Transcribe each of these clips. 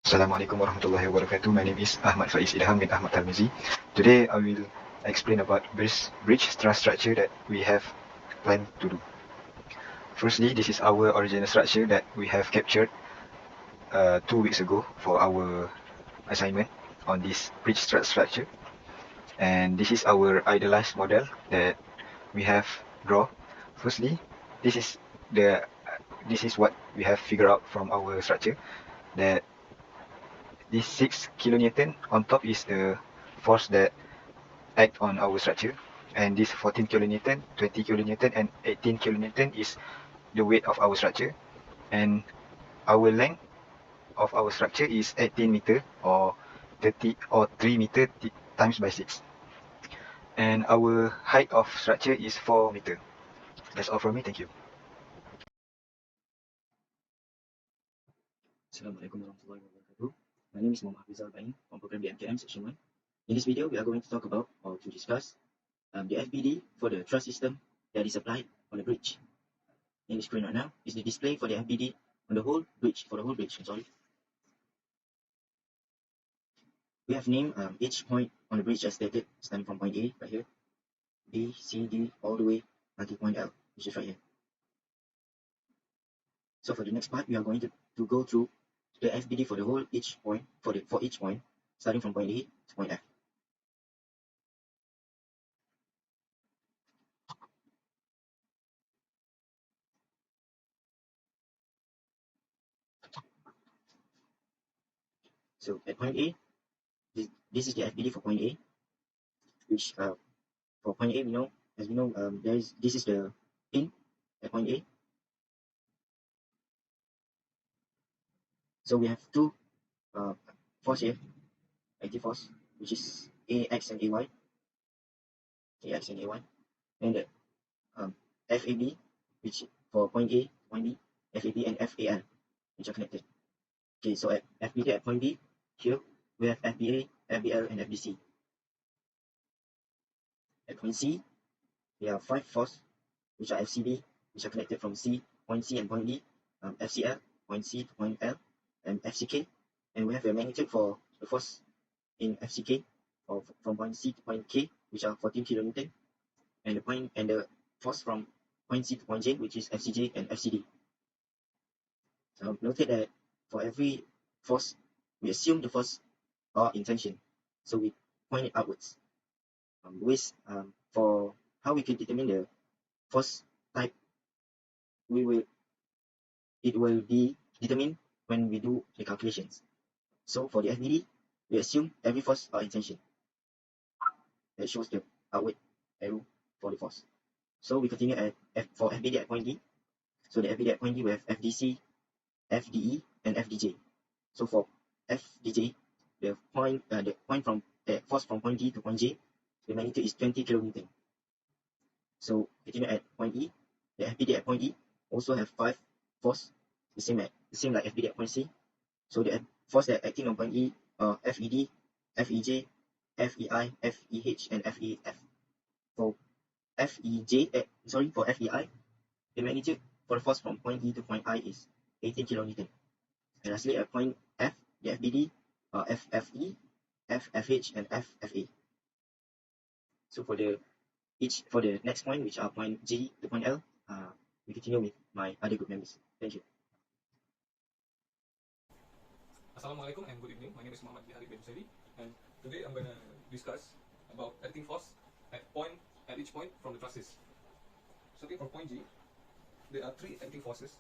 Assalamualaikum warahmatullahi wabarakatuh. My name is Ahmad Faiz Ilham bin Ahmad Tarmizi. Today I will explain about bridge structure that we have planned to do. Firstly, this is our original structure that we have captured 2 weeks ago for our assignment on this bridge structure. And this is our idealized model that we have draw. Firstly, this is the this is what we have figured out from our structure, that this 6 kilonewton on top is the force that act on our structure, and this 14 kilonewton, 20 kilonewton and 18 kilonewton is the weight of our structure, and our length of our structure is 18 meter or 3 meter times by 6, and our height of structure is 4 meter. That's all from me. Thank you. Assalamualaikum warahmatullahi wabarakatuh. My name is Muhammad Rizal Bain from program DMKM section 1. In this video, we are going to talk about or to discuss the FBD for the truss system that is applied on the bridge. In the screen right now is the display for the FBD on the whole bridge, We have named each point on the bridge as stated, starting from point A right here, B, C, D, all the way until point L, which is right here. So for the next part, we are going to go through the FBD for the whole each point for each point, starting from point A to point F. So at point A, this is the FBD for point A, which for point A, as we know, this is the pin at point A. So we have two force here, active force, which is AX and AY, and the FAB, which for point A, point B, FAB and FAL, which are connected. Okay, so at FBD at point B, here we have FBA, FBL, and FBC. At point C, there are 5 force, which are FCB, which are connected from point C and point D, FCL, point C to point L, and FCK, and we have a magnitude for the force in FCK from point C to point K, which are 14 kilonewton, and the force from point C to point J, which is FCJ and FCD. So noted that for every force, we assume the force are in tension, so we point it outwards. For how we can determine the force type, it will be determined when we do the calculations. So for the FBD, we assume every force are in tension. That shows the outward arrow for the force. So we continue for FBD at point D. So the FBD at point D, we have FDC, FDE, and FDJ. So for FDJ, the force from point D to point J, the magnitude is 20 kilonewton. So continue at point E, the FBD at point E also have 5 force, the same like FBD at point C. So the force that acting on point E are FED, FEJ, FEI, FEH, and FEF. For FEI, the magnitude for the force from point E to point I is 18 kilonewton. And lastly, at point F, the FBD are FFE, FFH, and FFA. So for the next point, which are point G to point L, we continue with my other group members. Thank you. Assalamualaikum and good evening. My name is Muhammad Bihari bin Seri, and today I'm going to discuss about acting force at each point from the trusses. Starting from point G, there are 3 acting forces,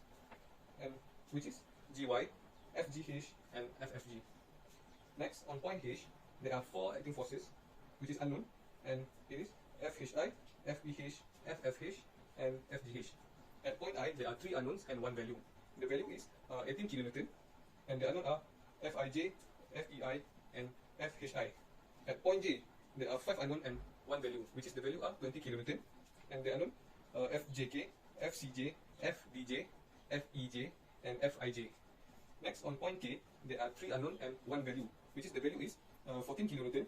and which is GY, FGH, and FFG. Next, on point H, there are 4 acting forces, which is unknown, and it is FHI, FEH, FFH, and FGH. At point I, there are 3 unknowns and 1 value. The value is 18 kilonewton, and the unknown are FIJ, FEI, and FHI. At point J, there are 5 unknown and 1 value, which is the value are 20 kilonewton, and the unknown FJK, FCJ, FDJ, FEJ, and FIJ. Next, on point K, there are 3 unknown and 1 value, which is the value is 14 kilonewton,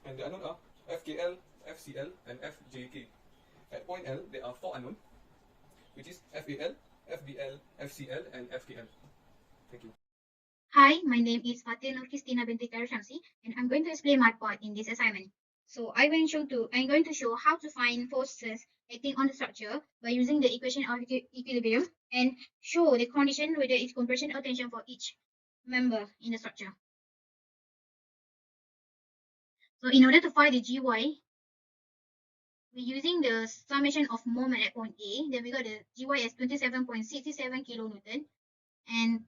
and the unknown are FKL, FCL, and FJK. At point L, there are 4 unknown, which is FAL, FBL, FCL, and FKL. Thank you. Hi, my name is Fatil Nur Christina binti Shamsi, and I'm going to explain my part in this assignment. So I'm going to show how to find forces acting on the structure by using the equation of equilibrium and show the condition whether it's compression or tension for each member in the structure. So in order to find the Gy, we're using the summation of moment at point A. Then we got the Gy as 27.67 kilonewton, and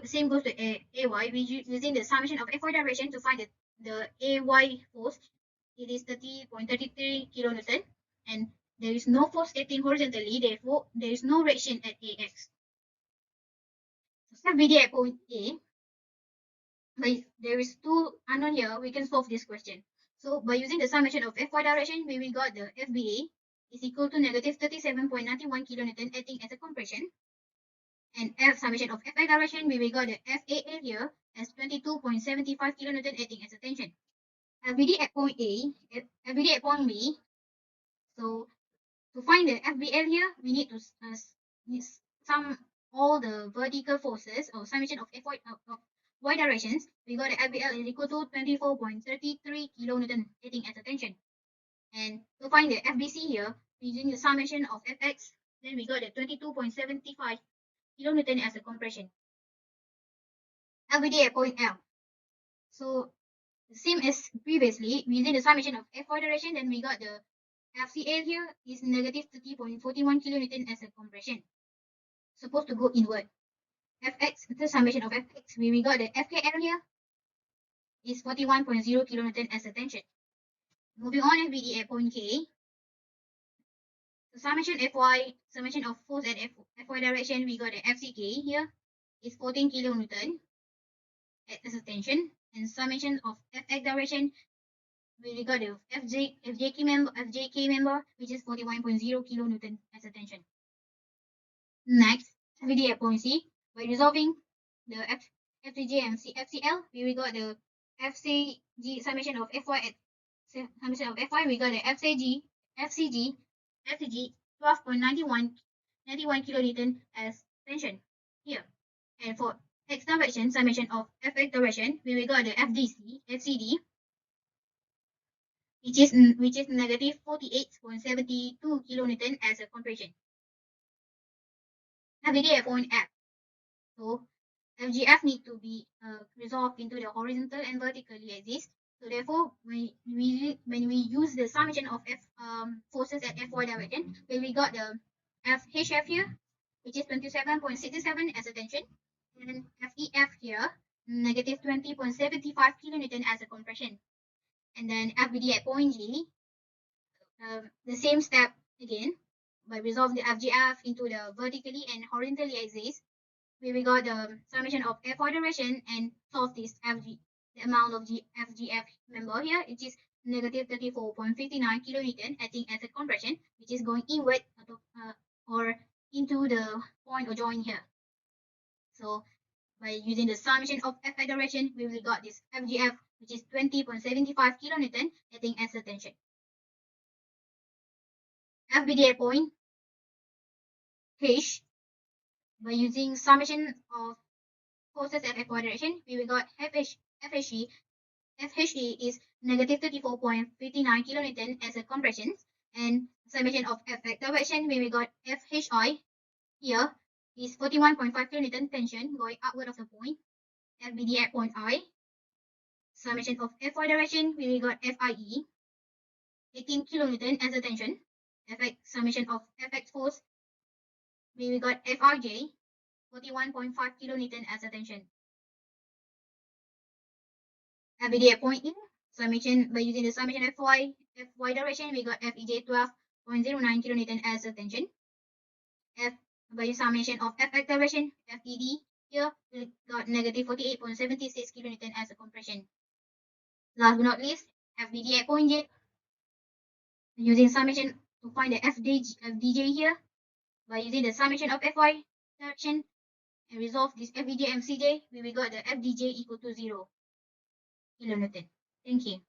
same goes to AY. We're using the summation of Fy direction to find the AY force. It is 30.33 kilonewton, and there is no force acting horizontally, therefore there is no reaction at AX. So step VD at point A. But there is two unknown here, we can solve this question. So by using the summation of Fy direction, we will got the FBA is equal to negative 37.91 kilonewton acting as a compression. And F summation of Fi direction, we will got the FAA here as 22.75 kilonewton acting as a tension. FBD at point A, FBD at point B. So to find the FBL here, we need to sum all the vertical forces or summation of y directions. We got the FBL is equal to 24.33 kilonewton acting as a tension. And to find the FBC here, using the summation of Fx, then we got the 22.75 kilonewton as a compression. FBD at point L. So same as previously, using the summation of Fy direction, then we got the FCL here is negative 30.41 kilonewton as a compression. Supposed to go inward. Fx, the summation of Fx, we got the FKL here is 41.0 kilonewton as a tension. Moving on, FBD at point K. The summation of force at Fy direction, we got the FCK here is 14 kilonewton as a tension, and summation of Fx direction, we got the FJK member, which is 41.0 kilonewton as a tension. Next, FBD at point C. By resolving the FCG and FCL, we got the FCG summation of Fy at summation of Fy, we got the FCG 12.91 kilonewton as tension here. And for X direction, summation of Fx direction, we got the FCD, which is negative 48.72 kilonewton as a compression. FBD at point F. So FGF need to be resolved into the horizontal and vertically axis. So therefore, when we use the summation of forces at Fy direction, when we got the FHF here, which is 27.67 as a tension, and FEF here, negative 20.75 kilonewton as a compression. And then FBD at point G, the same step again, by resolving the FGF into the vertically and horizontally axis, we got the summation of Fy direction and solve this the amount of FGF member here, which is negative 34.59 kilonewton acting as a compression, which is going inward or into the point or joint here. So by using the summation of Fy direction, we will got this FGF, which is 20.75 kilonewton acting as a tension. FBD at point H. By using summation of forces at Fy direction, we will got FHE is negative 34.59 kilonewton as a compression, and summation of Fx direction, we will got FHI here is 41.5 kilonewton tension going outward of the point. FBD at point I. Summation of Fy direction, we will got FIE 18 kilonewton as a tension. Summation of Fx force, we got FRJ 41.5 kilonewton as a tension. FBD at point E, summation by using the summation of Fy direction, we got FEJ 12.09 kilonewton as a tension. By summation of Fx direction, FED here, we got negative 48.76 kilonewton as a compression. Last but not least, FBD at point J, using summation to find the FDJ here, by using the summation of Fy direction and resolve this FVJ and CJ, we got the FDJ equal to 0 kilonewton. Thank you.